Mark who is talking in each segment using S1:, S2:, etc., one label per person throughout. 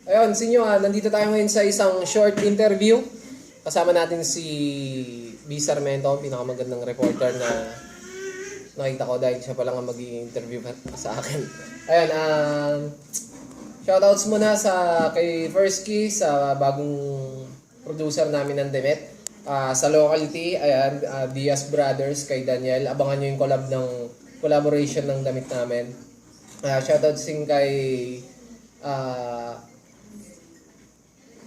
S1: Ayun, sinyo, nandito tayo ngayon sa isang short interview. Kasama natin si B. Sarmento, pinakamagandang reporter na nakita ko dahil siya pa lang ang mag-i-interview sa akin. Ayun, shoutouts muna kay First Key, sa bagong producer namin ng Demet. Sa locality, ayan, Diaz Brothers, kay Daniel. Abangan nyo yung collaboration ng damit namin. Shoutouts din kay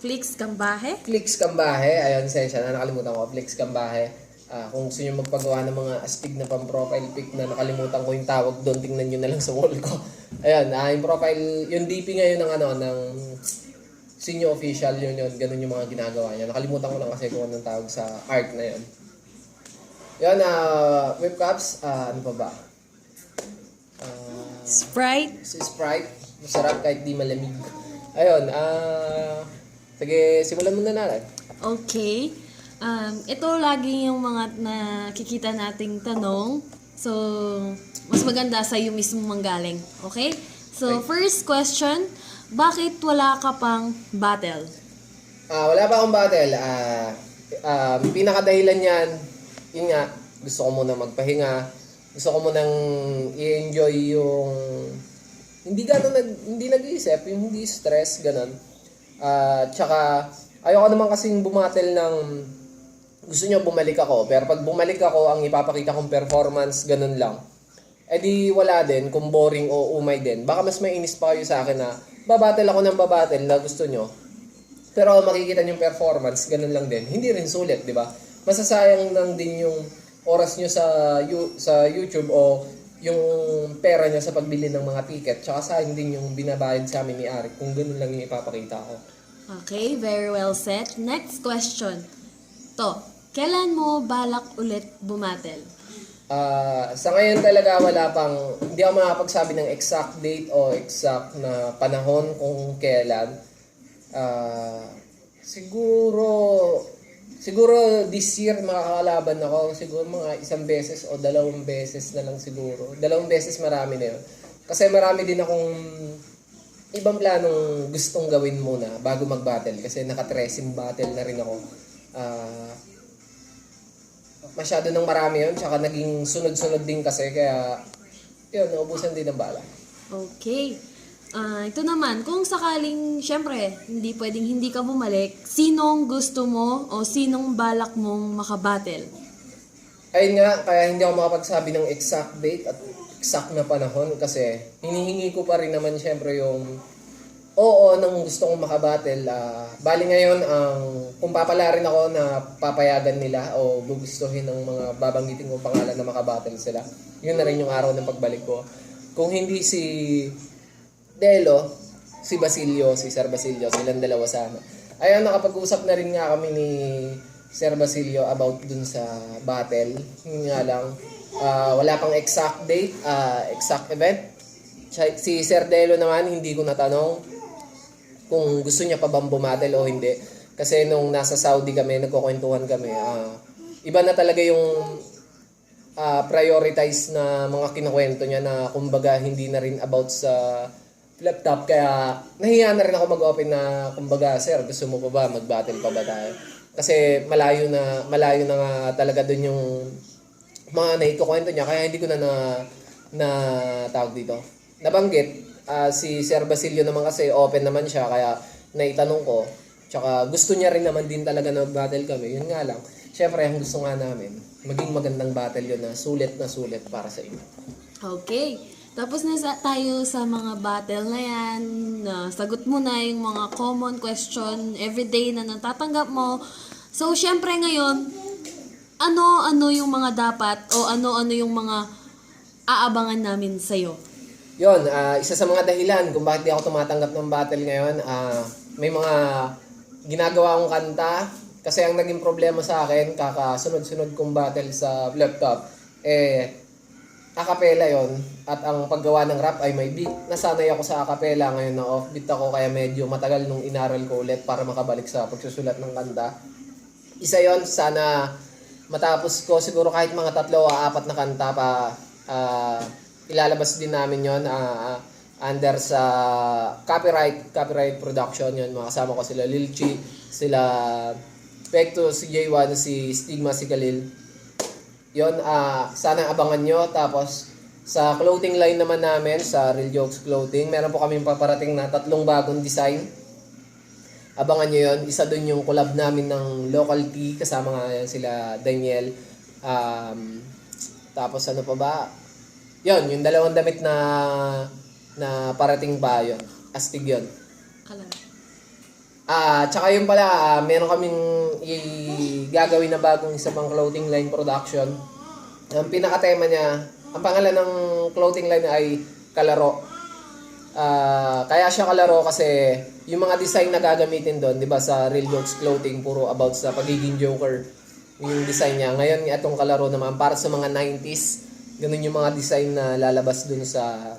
S2: Flix Cambahe?
S1: Flix Cambahe, ayun, sensya na nakalimutan ko, Flix Cambahe. Kung gusto nyo magpagawa ng mga astig na pang-profile pic na nakalimutan ko yung tawag doon, tingnan nyo na lang sa wall ko. Ayun, yung profile, yung DP ngayon ng Sinyo Official, yun, ganun yung mga ginagawa niya. Nakalimutan ko lang kasi kung anong tawag sa art na yun. Yun, whipcaps, ano pa ba?
S2: Sprite?
S1: Si Sprite, masarap kahit di malamig. Ayun, sige, simulan muna natin.
S2: Okay. Ito lagi yung mga nakikita nating tanong. So, mas maganda sa iyo mismo manggaling. Okay? So, first question, bakit wala ka pang battle?
S1: Wala pa akong battle. Pinakadahilan niyan, yun nga, gusto ko muna magpahinga. Gusto ko munang i-enjoy yung hindi nag-iisip, yung hindi stress, ganun. Tsaka, ayoko naman kasing bumatel ng gusto nyo bumalik ako. Pero pag bumalik ako, ang ipapakita kong performance, ganun lang. Eh di wala din, kung boring o umay din. Baka mas mainis pa kayo sa akin na babattle ako ng babattle na gusto nyo. Pero makikita nyo yung performance, ganun lang din. Hindi rin sulit, di ba? Masasayang lang din yung oras nyo sa YouTube o yung pera niya sa pagbili ng mga ticket. Tsaka sayang din yung binabayad sa amin ni Arik kung ganun lang yung ipapakita ko.
S2: Okay, very well said. Next question. Kailan mo balak ulit bumatel?
S1: Sa ngayon talaga hindi ako makapagsabi ng exact date o exact na panahon kung kailan. Siguro this year makakalaban ako. Siguro mga isang beses o 2 beses na lang siguro. 2 beses marami na yun. Kasi marami din akong ibang planong gustong gawin muna bago mag-battle. Kasi naka-tracing battle na rin ako. Masyado nang marami yun. Tsaka naging sunod-sunod din kasi. Kaya yun, naubusan din ng bala.
S2: Okay. Ito naman, kung sakaling, syempre, hindi pwedeng hindi ka bumalik, sinong gusto mo o sinong balak mong makabattle?
S1: Ayun nga, kaya hindi ako makapagsabi ng exact date at exact na panahon kasi hinihingi ko pa rin naman syempre yung oo nang gusto kong makabattle. Bali ngayon, kung papalarin ako na papayagan nila o gugustuhin ng mga babanggitin kong pangalan na makabattle sila, yun na rin yung araw ng pagbalik ko. Kung hindi si Delo, si Basilio, si Sir Basilio, silang dalawa sana. Ayun, nakapag-usap na rin nga kami ni Sir Basilio about dun sa battle. Yun nga lang, wala pang exact date, exact event. Si Sir Delo naman, hindi ko natanong kung gusto niya pa bang bumattle o hindi. Kasi nung nasa Saudi kami, nagkukwentuhan kami, iba na talaga yung prioritize na mga kinukwento niya na kumbaga hindi na rin about sa laptop. Kaya nahiya na rin ako mag-open na kumbaga, sir, gusto mo pa ba? Mag-battle pa ba tayo? Kasi malayo na nga talaga dun yung mga naikukwento niya. Kaya hindi ko na tawag dito. Nabanggit, si Sir Basilio naman kasi open naman siya. Kaya naitanong ko. Tsaka gusto niya rin naman din talaga na mag-battle kami. Yun nga lang. Siyempre, ang gusto nga namin, maging magandang battle yun na sulit para sa inyo.
S2: Okay. Tapos na tayo sa mga battle na yan. Sagot mo na yung mga common question everyday na natatanggap mo. So, syempre ngayon, ano yung mga dapat o ano yung mga aabangan namin sa'yo?
S1: Yun, isa sa mga dahilan kung bakit di ako tumatanggap ng battle ngayon, may mga ginagawa akong kanta. Kasi ang naging problema sa akin, kakasunod-sunod kong battle sa laptop, acapella yon. At ang paggawa ng rap ay may beat. Nasanay ako sa acapella, ngayon na offbeat ako, kaya medyo matagal nung inaral ko ulit para makabalik sa pagsusulat ng kanta. Isa yon, sana matapos ko siguro kahit mga 3 o 4 na kanta pa, ilalabas din namin yon. under sa copyright production. Yun, makasama ko sila Lil Chi, sila Pecto, si J1, si Stigma, si Khalil. Yun, sana abangan nyo. Tapos sa clothing line naman namin, sa Real Jokes Clothing, meron po kami paparating na 3 bagong design. Abangan nyo yun. Isa dun yung collab namin ng local tea, kasama nga yan sila Daniel. Tapos ano pa ba? Yun, yung 2 damit na parating pa yun. Astig yun.
S2: Kalam.
S1: Tsaka yun pala, meron kaming gagawin na bagong isa pang clothing line production. Ang pinaka-tema niya, ang pangalan ng clothing line ay Kalaro. Kaya siya kalaro kasi yung mga design na gagamitin doon, 'di ba, sa Real Jokes Clothing puro about sa pagiging joker yung design niya. Ngayon itong kalaro naman para sa mga 90s. Ganun yung mga design na lalabas doon sa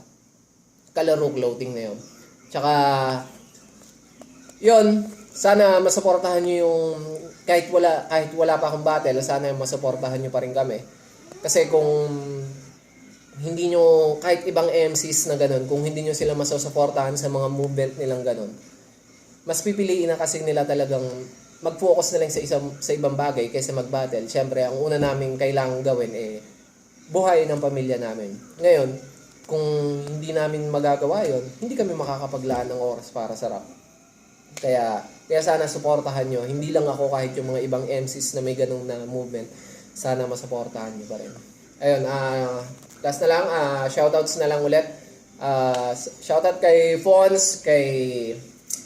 S1: Kalaro clothing na yun. Tsaka yun, sana masuportahan niyo yung kahit wala pa akong battle, sana masuportahan niyo pa rin kami. Kasi kung hindi nyo, kahit ibang MCs na ganun, kung hindi nyo sila masusuportahan sa mga movement nilang ganun, mas pipiliin na kasi nila talagang mag-focus na lang sa ibang bagay kaysa mag-battle. Siyempre, ang una namin kailangan gawin buhay ng pamilya namin. Ngayon, kung hindi namin magagawa yon, hindi kami makakapaglaan ng oras para sa rap. Kaya sana suportahan nyo. Hindi lang ako, kahit yung mga ibang MCs na may ganung na movement, sana masuportahan nyo pa rin. Ayun, last na lang, shoutouts na lang ulit. Shoutout kay Fons, kay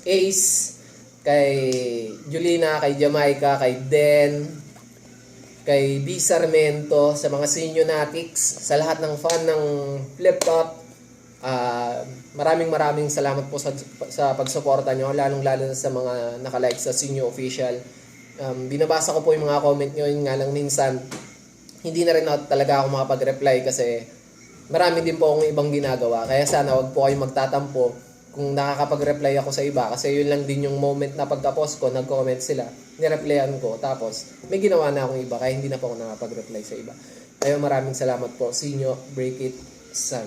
S1: Ace, kay Julina, kay Jamaica, kay Den, kay B. Sarmento, sa mga Seniornatics, sa lahat ng fan ng Flip Top. Maraming salamat po sa pagsuporta nyo, lalong-lalo na sa mga nakalike sa Senior Official. Binabasa ko po yung mga comment nyo, yun nga lang minsan hindi na rin talaga ako makapag-reply kasi marami din po akong ibang ginagawa. Kaya sana wag po kayo magtatampo kung nakakapag-reply ako sa iba kasi yun lang din yung moment na pagka-post ko, nag-comment sila, nireplyan ko, tapos may ginawa na akong iba kaya hindi na po ako nakapag-reply sa iba. Kaya maraming salamat po. See you, break it, son.